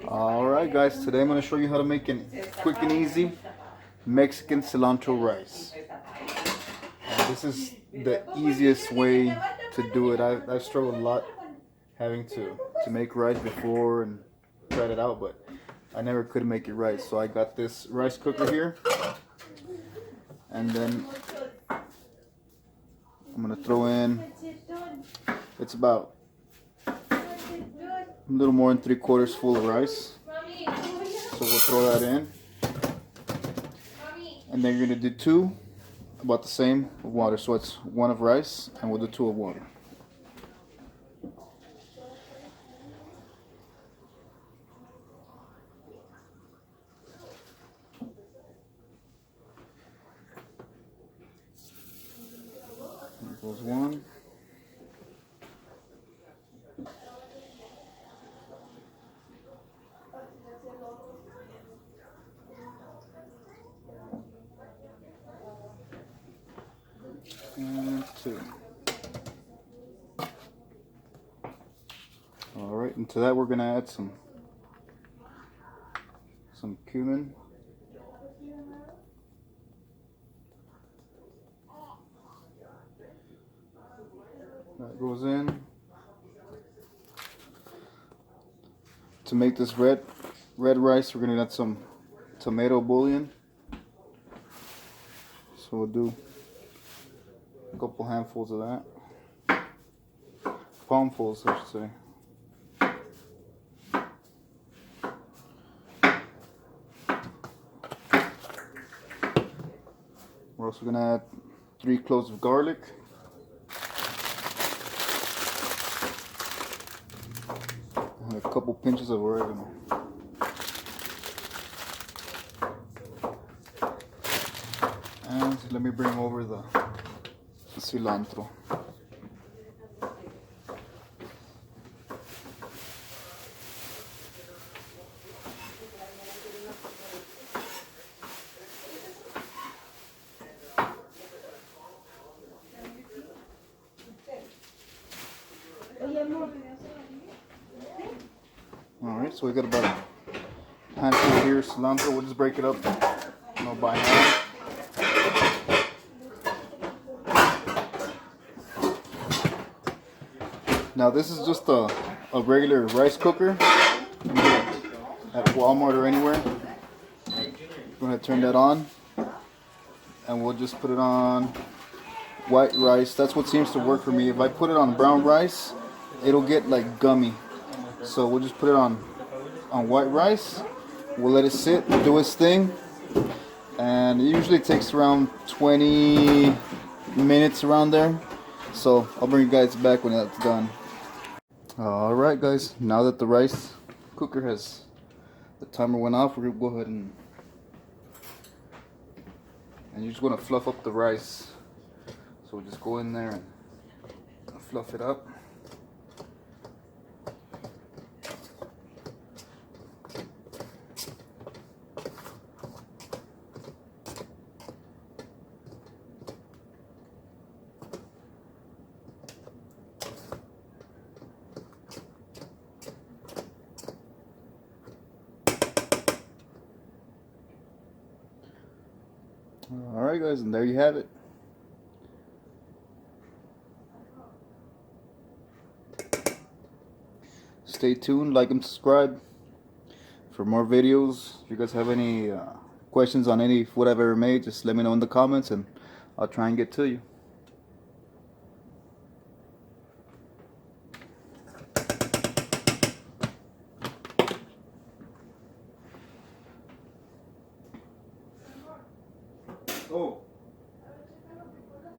Alright guys, today I'm going to show you how to make an quick and easy Mexican cilantro rice. This is the easiest way to do it. I've struggled a lot having to make rice before and tried it out, but I never could make it right. So I got this rice cooker here, and then I'm going to throw in, it's about a little more than 3/4 full of rice. So we'll throw that in. And then you're going to do 2, about the same, of water. So it's 1 of rice, and we'll do 2 of water. There goes 1. And 2. Alright, and to that we're going to add some cumin. That goes in. To make this red rice, we're going to add some tomato bouillon. So we'll do a couple handfuls of that. Palmfuls, I should say. We're also going to add 3 cloves of garlic. And a couple pinches of oregano. And let me bring over the cilantro. Alright, so we got about a handful here of cilantro. We'll just break it up, by hand. Now this is just a regular rice cooker at Walmart or anywhere. Go ahead, turn that on, and we'll just put it on white rice. That's what seems to work for me. If I put it on brown rice, it'll get like gummy. So we'll just put it on white rice. We'll let it sit, do its thing, and it usually takes around 20 minutes around there. So I'll bring you guys back when that's done. Alright guys, now that the rice cooker has, the timer went off, we're going to go ahead and you just want to fluff up the rice. So we'll just go in there and fluff it up. Alright guys, and there you have it. Stay tuned, like and subscribe for more videos. If you guys have any questions on any food I've ever made, just let me know in the comments and I'll try and get to you. Oh.